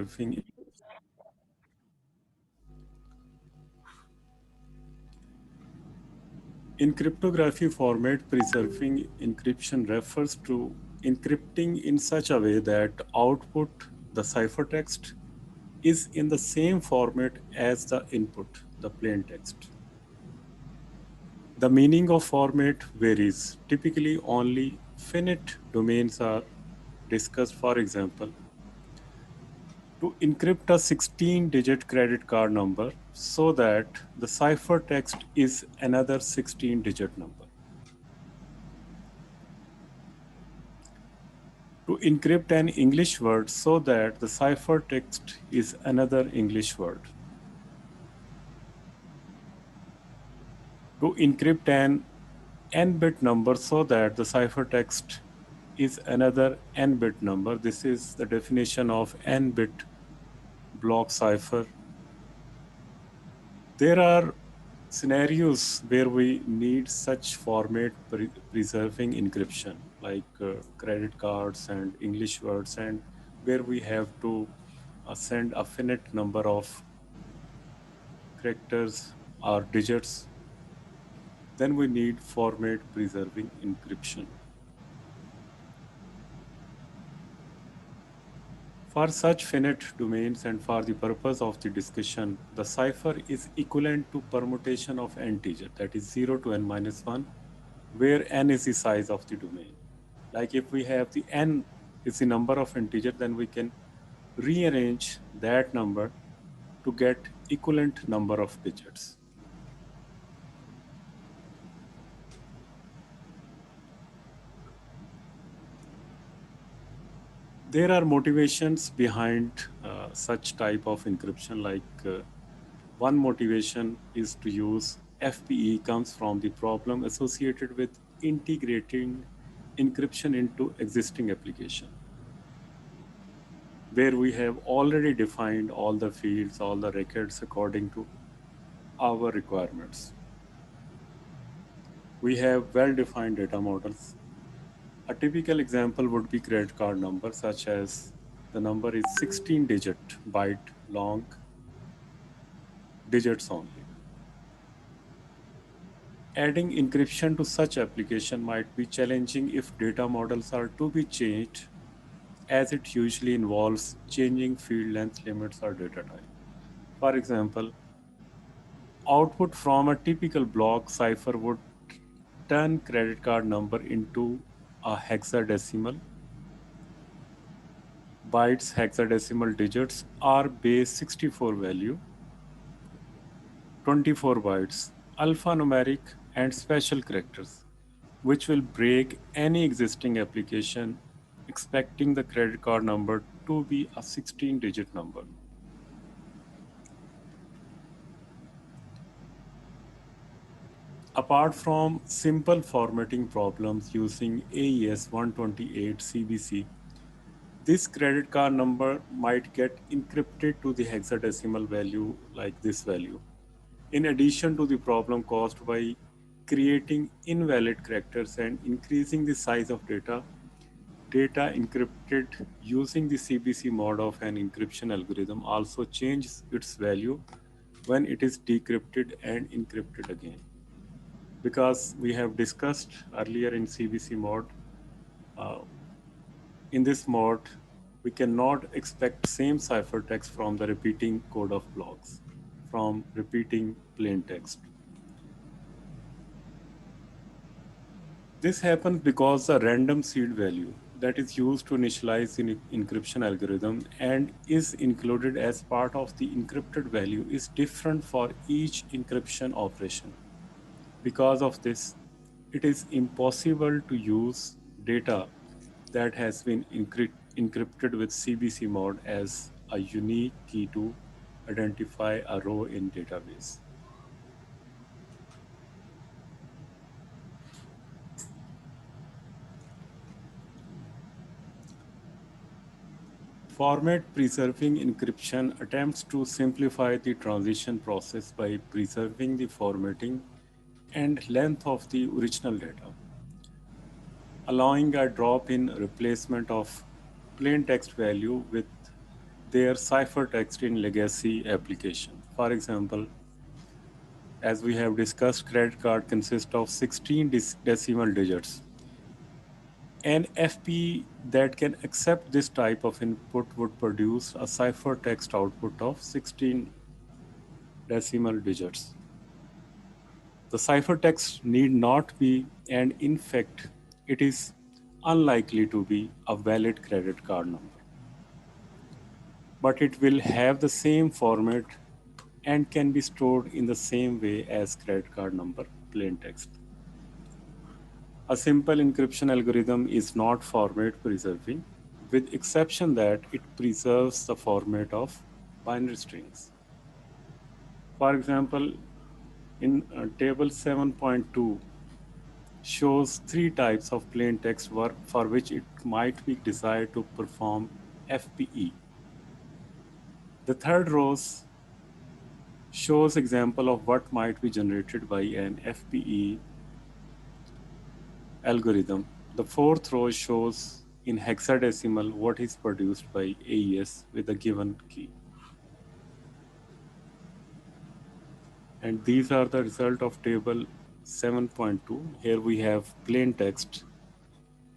preserving. In cryptography format, preserving encryption refers to encrypting in such a way that output, the ciphertext, is in the same format as the input, the plain text. The meaning of format varies. Typically, only finite domains are discussed. For example, to encrypt a 16-digit credit card number so that the ciphertext is another 16-digit number. To encrypt an English word so that the ciphertext is another English word. To encrypt an n-bit number so that the ciphertext is another n-bit number. This is the definition of n-bit block cipher. There are scenarios where we need such format preserving encryption, like credit cards and English words, and where we have to send a finite number of characters or digits. Then we need format preserving encryption. For such finite domains and for the purpose of the discussion, the cipher is equivalent to permutation of n integer, that is 0 to n minus 1, where n is the size of the domain. Like if we have the n is the number of integer, then we can rearrange that number to get equivalent number of digits. There are motivations behind such type of encryption, like one motivation is to use FPE comes from the problem associated with integrating encryption into existing application, where we have already defined all the fields, all the records according to our requirements. We have well-defined data models. A typical example would be credit card number, such as the number is 16-digit byte long, digits only. Adding encryption to such application might be challenging if data models are to be changed, as it usually involves changing field length limits or data type. For example, output from a typical block cipher would turn credit card number into a hexadecimal bytes, hexadecimal digits are base 64 value, 24 bytes, alphanumeric and special characters, which will break any existing application expecting the credit card number to be a 16-digit number. Apart from simple formatting problems using AES 128 CBC, this credit card number might get encrypted to the hexadecimal value like this value. In addition to the problem caused by creating invalid characters and increasing the size of data encrypted using the CBC mode of an encryption algorithm also changes its value when it is decrypted and encrypted again. Because we have discussed earlier in CBC mode, uh, in this mode, we cannot expect same ciphertext from the repeating code of blocks, from repeating plain text. This happens because the random seed value that is used to initialize the encryption algorithm and is included as part of the encrypted value is different for each encryption operation. Because of this, it is impossible to use data that has been encrypted with CBC mode as a unique key to identify a row in database. Format preserving encryption attempts to simplify the transition process by preserving the formatting and length of the original data, allowing a drop in replacement of plain text value with their ciphertext in legacy application. For example, as we have discussed, credit card consists of 16 decimal digits. An FP that can accept this type of input would produce a ciphertext output of 16 decimal digits. The ciphertext need not be, and in fact, it is unlikely to be a valid credit card number. But it will have the same format and can be stored in the same way as credit card number plain text. A simple encryption algorithm is not format preserving, with exception that it preserves the format of binary strings. For example, in table 7.2 shows three types of plain text work for which it might be desired to perform FPE. The third row shows example of what might be generated by an FPE algorithm. The fourth row shows in hexadecimal what is produced by AES with a given key. And these are the result of table 7.2. Here we have plain text.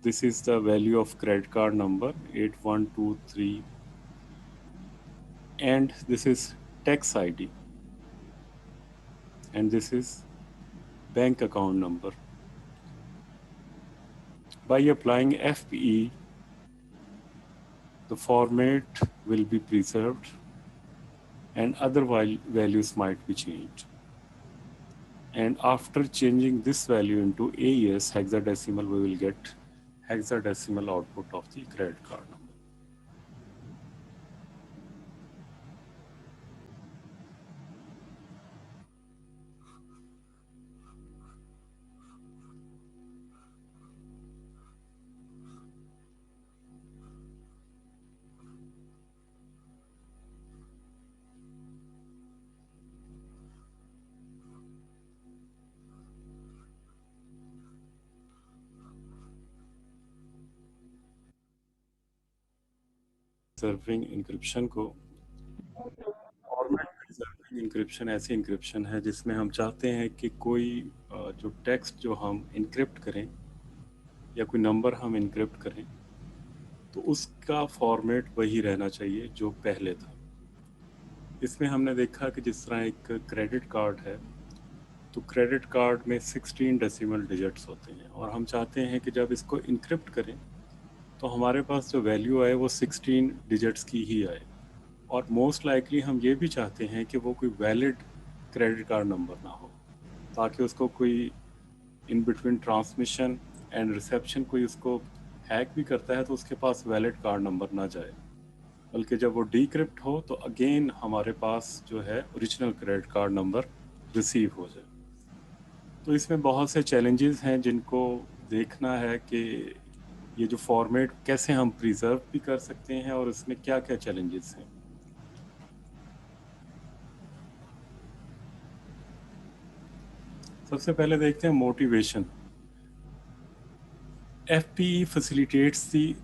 This is the value of credit card number 8123, and this is tax ID, and this is bank account number. By applying FPE, the format will be preserved and other values might be changed. And after changing this value into AES hexadecimal, we will get hexadecimal output of the credit card number. Preserving encryption को format preserving encryption ऐसी encryption है जिसमें हम चाहते हैं कि कोई जो टेक्स्ट जो हम इनक्रिप्ट करें या कोई नंबर हम इनक्रिप्ट करें तो उसका फॉर्मेट वही रहना चाहिए जो पहले था। इसमें हमने देखा कि जिस तरह एक क्रेडिट कार्ड है तो क्रेडिट कार्ड में 16 डेसिमल डिजिट्स होते हैं और हम चाहते हैं कि जब इसको इनक्रिप्ट करें तो हमारे पास जो वैल्यू आए वो 16 डिजिट्स की ही आए। और मोस्ट लाइकली हम ये भी चाहते हैं कि वो कोई वैलिड क्रेडिट कार्ड नंबर ना हो, ताकि उसको कोई in between transmission and reception कोई उसको हैक भी करता है तो उसके पास वैलिड कार्ड नंबर ना जाए, बल्कि जब वो डीक्रिप्ट हो तो अगेन हमारे पास जो है original credit card number receive हो जाए। तो इसमें बहुत से चैलेंजेस हैं जिनको देखना है कि ये जो फॉर्मेट कैसे हम प्रिजर्व भी कर सकते हैं और इसमें क्या क्या चैलेंजेस हैं। सबसे पहले देखते हैं motivation. FPE facilitates the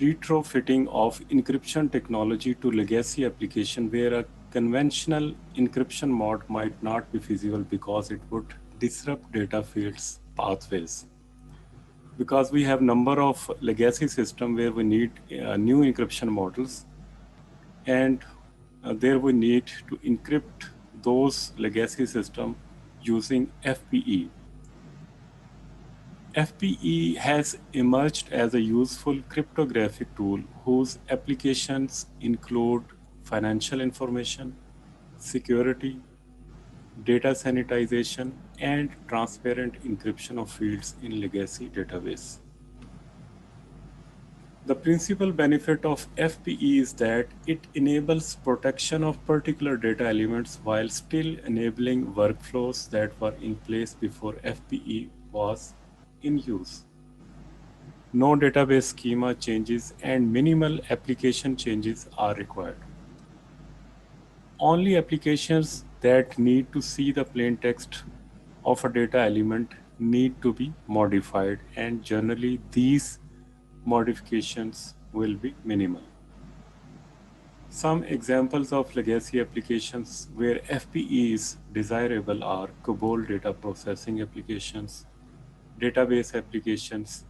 retrofitting of encryption technology to legacy application where a conventional encryption mode might not be feasible because it would disrupt data fields pathways. Because we have number of legacy system where we need new encryption models, and there we need to encrypt those legacy system using FPE. FPE has emerged as a useful cryptographic tool whose applications include financial information, security, data sanitization, and transparent encryption of fields in legacy database. The principal benefit of FPE is that it enables protection of particular data elements while still enabling workflows that were in place before FPE was in use. No database schema changes and minimal application changes are required. Only applications that need to see the plain text of a data element need to be modified, and generally these modifications will be minimal. Some examples of legacy applications where FPE is desirable are COBOL data processing applications, database applications.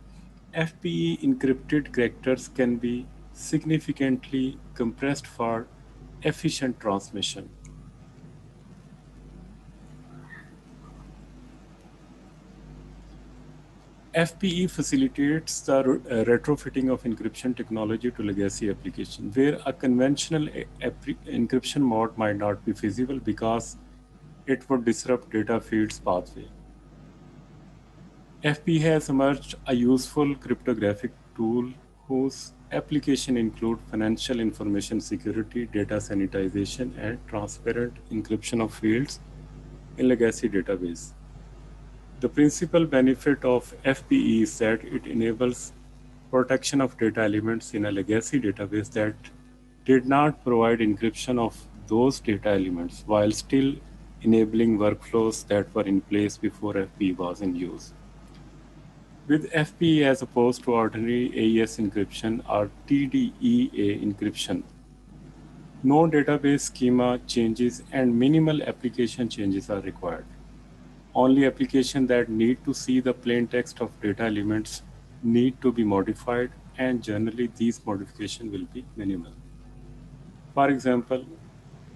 FPE encrypted characters can be significantly compressed for efficient transmission. FPE facilitates the retrofitting of encryption technology to legacy application, where a conventional encryption mode might not be feasible because it would disrupt data feeds pathway. FPE has emerged a useful cryptographic tool whose application include financial information security, data sanitization, and transparent encryption of fields in legacy database. The principal benefit of FPE is that it enables protection of data elements in a legacy database that did not provide encryption of those data elements while still enabling workflows that were in place before FPE was in use. With FPE as opposed to ordinary AES encryption or TDEA encryption, no database schema changes and minimal application changes are required. Only applications that need to see the plain text of data elements need to be modified, and generally these modifications will be minimal. For example,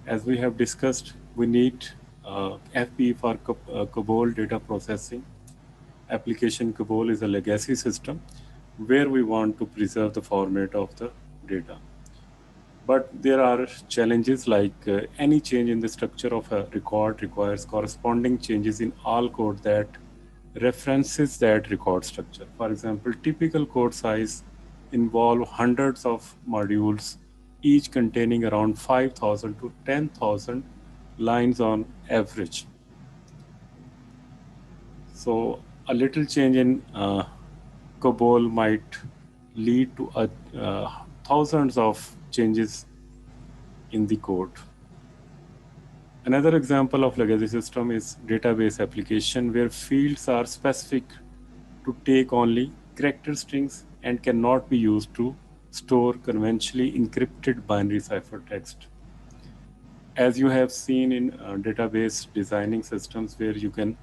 as we have discussed, we need FPE for COBOL data processing. Application COBOL is a legacy system where we want to preserve the format of the data. But there are challenges like any change in the structure of a record requires corresponding changes in all code that references that record structure. For example, typical code size involve hundreds of modules, each containing around 5,000 to 10,000 lines on average. So a little change in COBOL might lead to thousands of changes in the code. Another example of legacy system is database application where fields are specific to take only character strings and cannot be used to store conventionally encrypted binary ciphertext. As you have seen in database designing systems where you can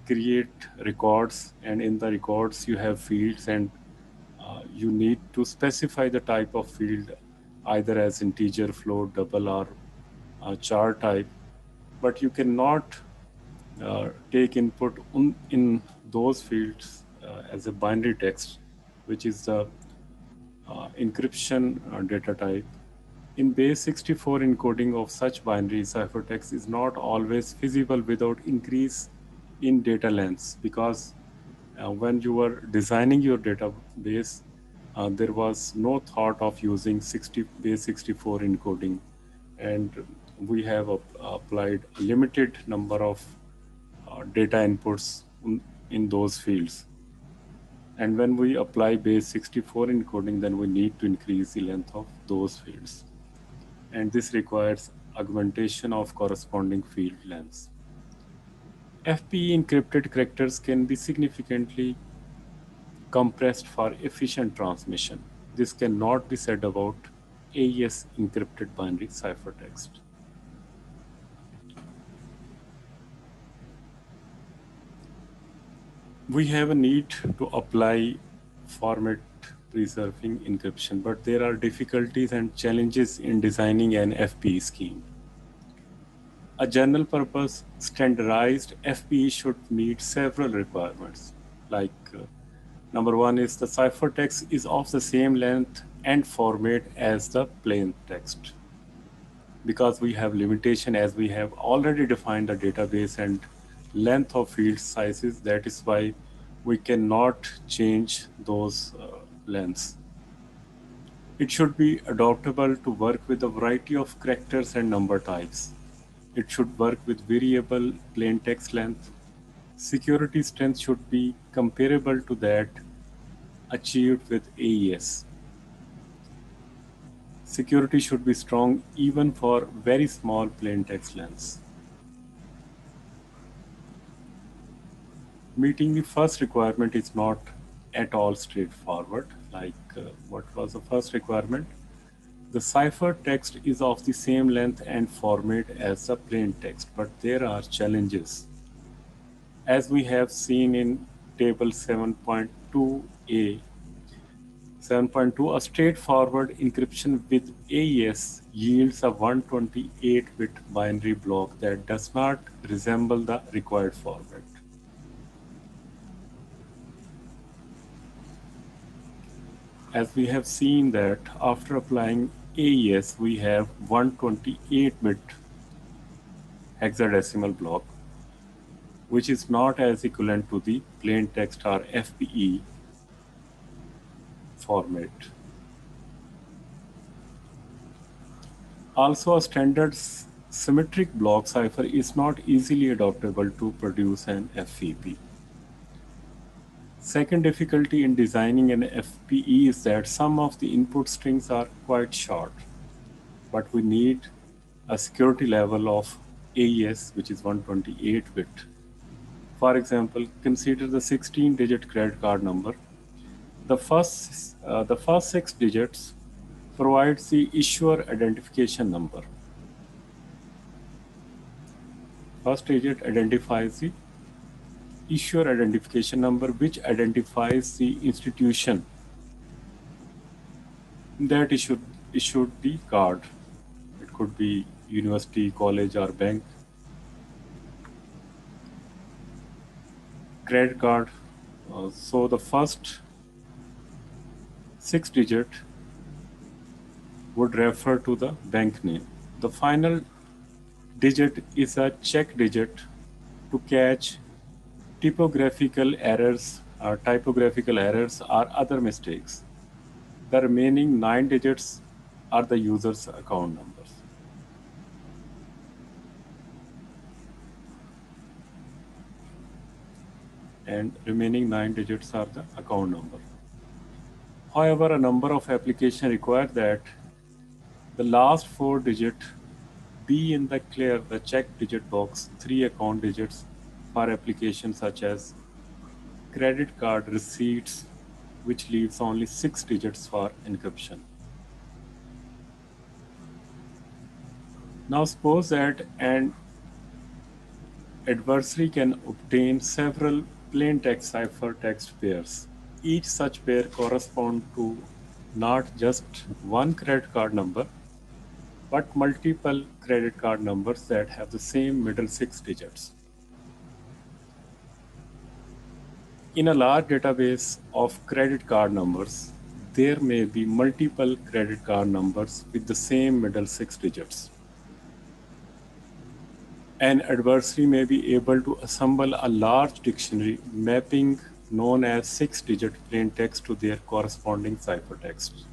create records, and in the records you have fields, and you need to specify the type of field either as integer, float, double, or char type, but you cannot take input in those fields as a binary text, which is the encryption data type. In base 64, encoding of such binary ciphertext is not always feasible without increase in data lengths, because when you were designing your database, there was no thought of using base 64 encoding, and we have applied a limited number of data inputs in those fields. And when we apply base 64 encoding, then we need to increase the length of those fields. And this requires augmentation of corresponding field lengths. FPE encrypted characters can be significantly compressed for efficient transmission. This cannot be said about AES encrypted binary ciphertext. We have a need to apply format preserving encryption, but there are difficulties and challenges in designing an FPE scheme. A general purpose standardized FPE should meet several requirements, like number one is the ciphertext is of the same length and format as the plain text. Because we have limitation, as we have already defined the database and length of field sizes, that is why we cannot change those lengths. It should be adaptable to work with a variety of characters and number types. It should work with variable plain text length. Security strength should be comparable to that achieved with AES. Security should be strong even for very small plain text lengths. Meeting the first requirement is not at all straightforward. Like what was the first requirement? The ciphertext is of the same length and format as the plain text, but there are challenges. As we have seen in table 7.2a, 7.2, a straightforward encryption with AES yields a 128-bit binary block that does not resemble the required format. As we have seen that after applying AES, we have 128-bit hexadecimal block, which is not as equivalent to the plain text or FPE format. Also, a standard symmetric block cipher is not easily adaptable to produce an FEP. Second difficulty in designing an FPE is that some of the input strings are quite short, but we need a security level of AES, which is 128-bit. For example, consider the 16-digit credit card number. The first 6 digits provides the issuer identification number. First digit identifies the issuer identification number, which identifies the institution that issued the card. It could be university, college, or bank. Credit card. So the first 6 digit would refer to the bank name. The final digit is a check digit to catch typographical errors or other mistakes. The remaining 9 digits are the user's account numbers. And remaining 9 digits are the account number. However, a number of applications require that the last 4 digits be in the check digit box, 3 account digits for applications such as credit card receipts, which leaves only 6 digits for encryption. Now suppose that an adversary can obtain several plain text ciphertext pairs. Each such pair corresponds to not just one credit card number, but multiple credit card numbers that have the same middle 6 digits. In a large database of credit card numbers, there may be multiple credit card numbers with the same middle 6 digits. An adversary may be able to assemble a large dictionary mapping known as 6-digit plain text to their corresponding ciphertext.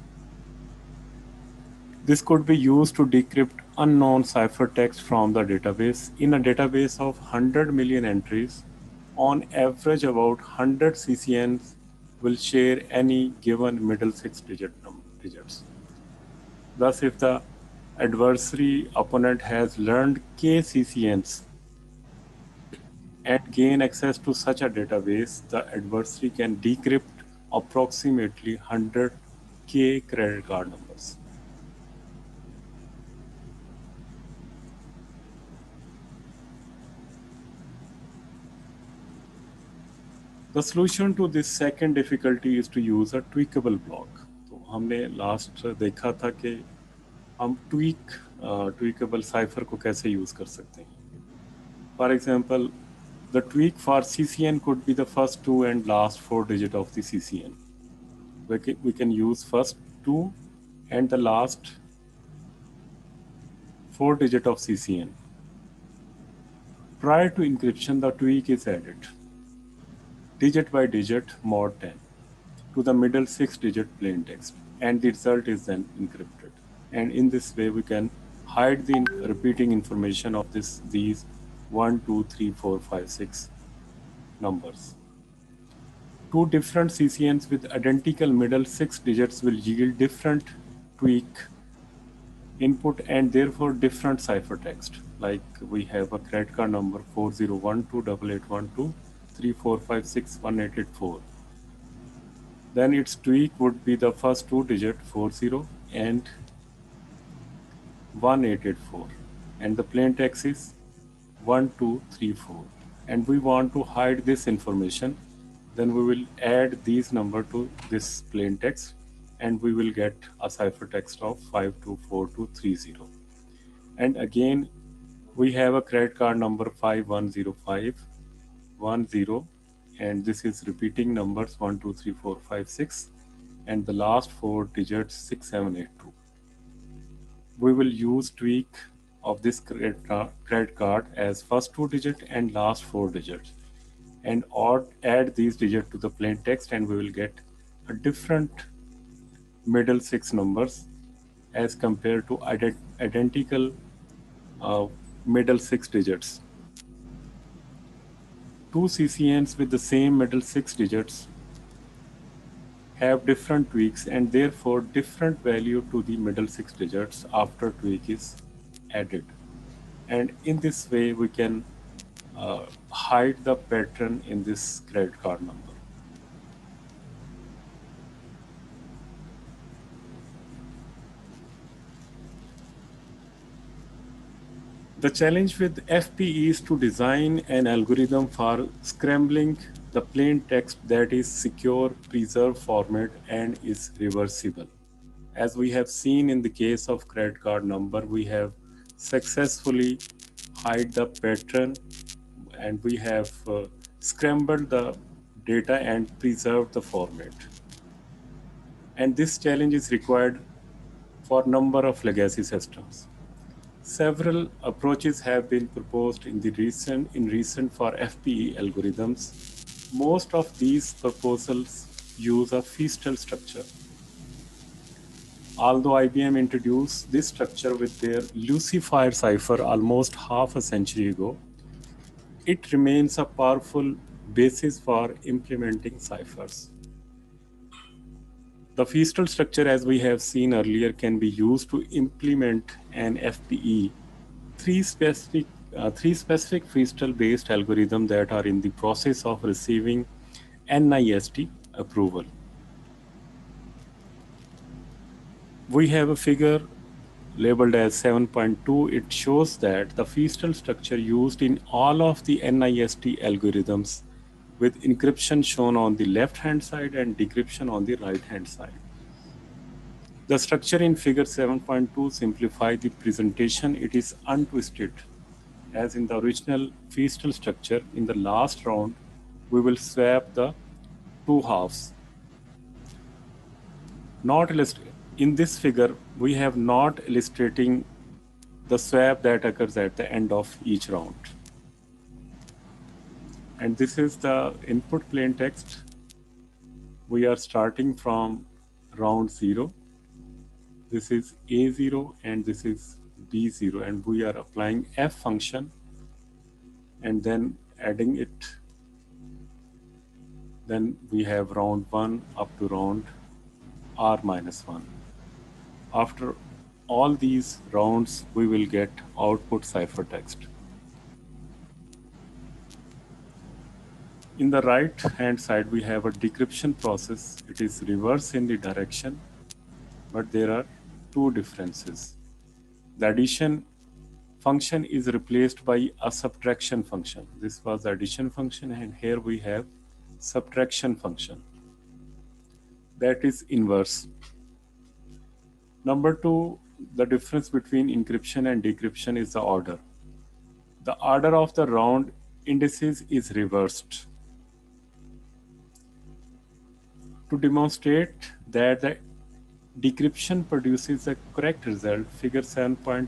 This could be used to decrypt unknown ciphertext from the database. In a database of 100 million entries, on average about 100 CCNs will share any given middle 6 digits. Thus, if the adversary opponent has learned K CCNs and gain access to such a database, the adversary can decrypt approximately 100 K credit card numbers. The solution to this second difficulty is to use a tweakable block. तो हमने last देखा था कि हम tweakable cipher को कैसे use कर सकते हैं. For example, the tweak for CCN could be the first 2 and last 4 digit of the CCN. We can use first 2 and the last 4 digit of CCN. Prior to encryption, the tweak is added, digit by digit mod 10, to the middle 6 digit plain text, and the result is then encrypted. And in this way, we can hide the repeating information of these 1, 2, 3, 4, 5, 6 numbers. Two different CCNs with identical middle 6 digits will yield different tweak input and therefore different ciphertext. Like we have a credit card number 4012881234561884. Then its tweak would be the first 2 digit 40 and 1884, and the plain text is 1234, and we want to hide this information, then we will add these number to this plain text and we will get a ciphertext of 524230. And again, we have a credit card number 510510, and this is repeating numbers 123456, and the last four digits 6782. We will use tweak of this credit card as first two digit and last four digits, and add these digits to the plain text, and we will get a different middle six numbers as compared to identical uh, middle six digits. Two CCNs with the same middle six digits have different tweaks and therefore different value to the middle six digits after tweak is added. And in this way, we can hide the pattern in this credit card number. The challenge with FPE is to design an algorithm for scrambling the plain text that is secure, preserved format, and is reversible. As we have seen in the case of credit card number, we have successfully hide the pattern and we have scrambled the data and preserved the format. And this challenge is required for number of legacy systems. Several approaches have been proposed in recent for FPE algorithms. Most of these proposals use a Feastel structure. Although IBM introduced this structure with their Lucifer cipher almost half a century ago, it remains a powerful basis for implementing ciphers. The Feastel structure, as we have seen earlier, can be used to implement an FPE. Three specific Feastel-based algorithms that are in the process of receiving NIST approval. We have a figure labeled as 7.2. It shows that the Feastel structure used in all of the NIST algorithms, with encryption shown on the left-hand side and decryption on the right-hand side. The structure in figure 7.2 simplifies the presentation. It is untwisted. As in the original Feastel structure, in the last round, we will swap the two halves. Not in this figure, we have not illustrating the swap that occurs at the end of each round. And this is the input plain text. We are starting from round 0. This is A0 and this is B0, and we are applying F function and then adding it. Then we have round 1 up to round R-1. After all these rounds, we will get output ciphertext. In the right hand side, we have a decryption process. It is reverse in the direction, but there are two differences. The addition function is replaced by a subtraction function. This was the addition function, and here we have subtraction function. That is inverse. Number two, the difference between encryption and decryption is the order. The order of the round indices is reversed. To demonstrate that the decryption produces a correct result, figure 7.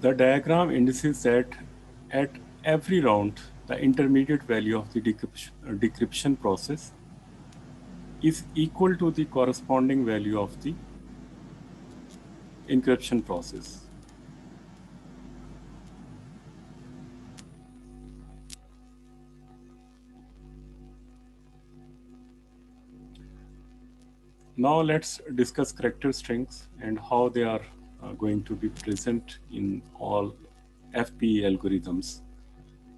The diagram indicates that at every round, the intermediate value of the decryption process is equal to the corresponding value of the encryption process. Now let's discuss character strings and how they are going to be present in all FPE algorithms.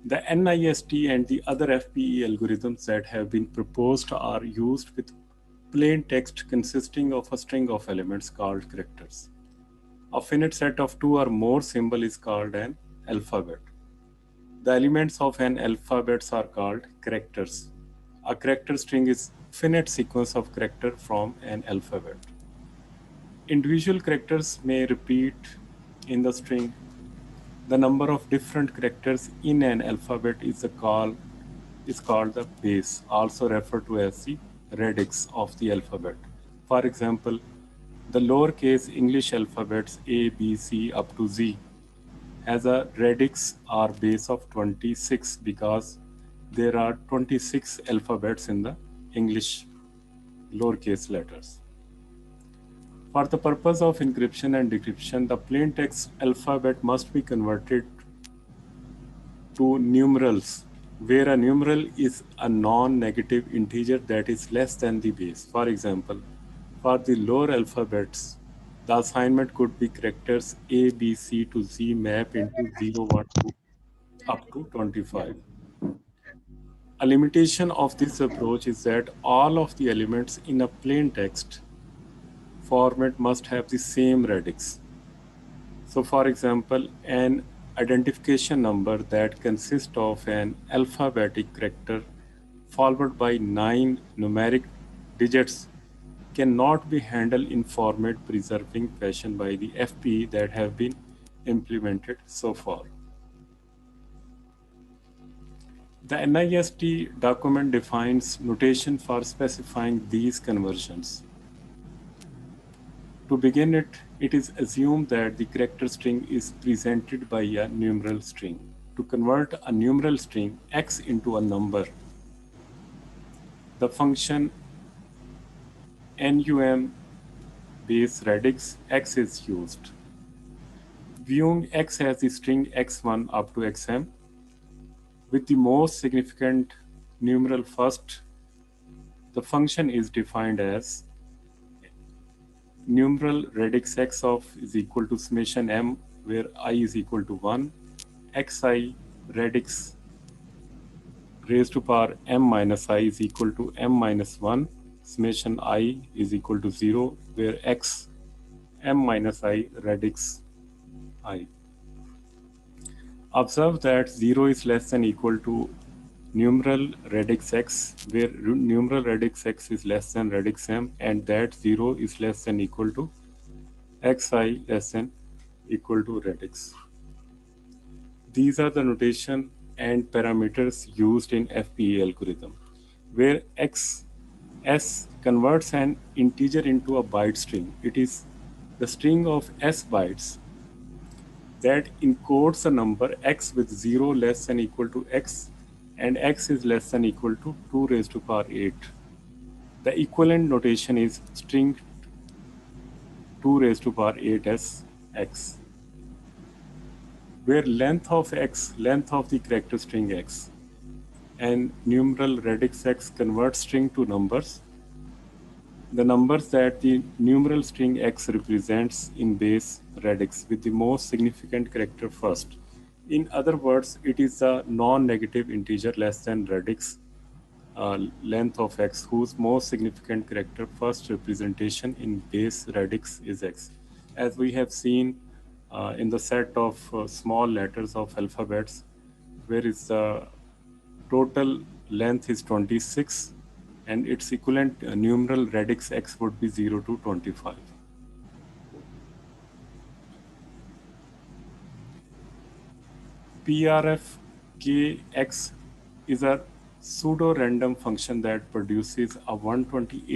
The NIST and the other FPE algorithms that have been proposed are used with plain text consisting of a string of elements called characters. A finite set of two or more symbols is called an alphabet. The elements of an alphabet are called characters. A character string is finite sequence of character from an alphabet. Individual characters may repeat in the string. The number of different characters in an alphabet is called the base, also referred to as the radix of the alphabet. For example, the lowercase English alphabets A, B, C up to Z has a radix or base of 26 because there are 26 alphabets in the English lowercase letters. For the purpose of encryption and decryption, the plain text alphabet must be converted to numerals, where a numeral is a non-negative integer that is less than the base. For example, for the lower alphabets, the assignment could be characters A, B, C to Z map into 0, 1, 2 up to 25. A limitation of this approach is that all of the elements in a plain text format must have the same radix. So for example, an identification number that consists of an alphabetic character followed by 9 numeric digits cannot be handled in format preserving fashion by the FPE that have been implemented so far. The NIST document defines notation for specifying these conversions. To begin it is assumed that the character string is presented by a numeral string. To convert a numeral string x into a number, the function num base radix x is used. Viewing x as the string x1 up to xm, with the most significant numeral first, the function is defined as numeral radix x of is equal to summation m, where I is equal to 1, xi radix raised to power m minus I is equal to m minus 1, summation I is equal to 0, where x m minus I radix I. Observe that 0 is less than equal to numeral radix x, where numeral radix x is less than radix m, and that 0 is less than equal to xi less than equal to radix. These are the notation and parameters used in FPE algorithm, where s converts an integer into a byte string. It is the string of s bytes that encodes a number x with 0 less than equal to x and x is less than equal to 2 raised to power 8. The equivalent notation is string 2 raised to power 8 as x, where length of x, length of the character string x, and numeral radix x converts string to numbers. The numbers that the numeral string x represents in base radix with the most significant character first. In other words, it is a non-negative integer less than radix length of x whose most significant character first representation in base radix is x. As we have seen in the set of small letters of alphabets, where is the total length is 26 and its equivalent numeral radix x would be 0 to 25. PRFKX is a pseudo-random function that produces a 128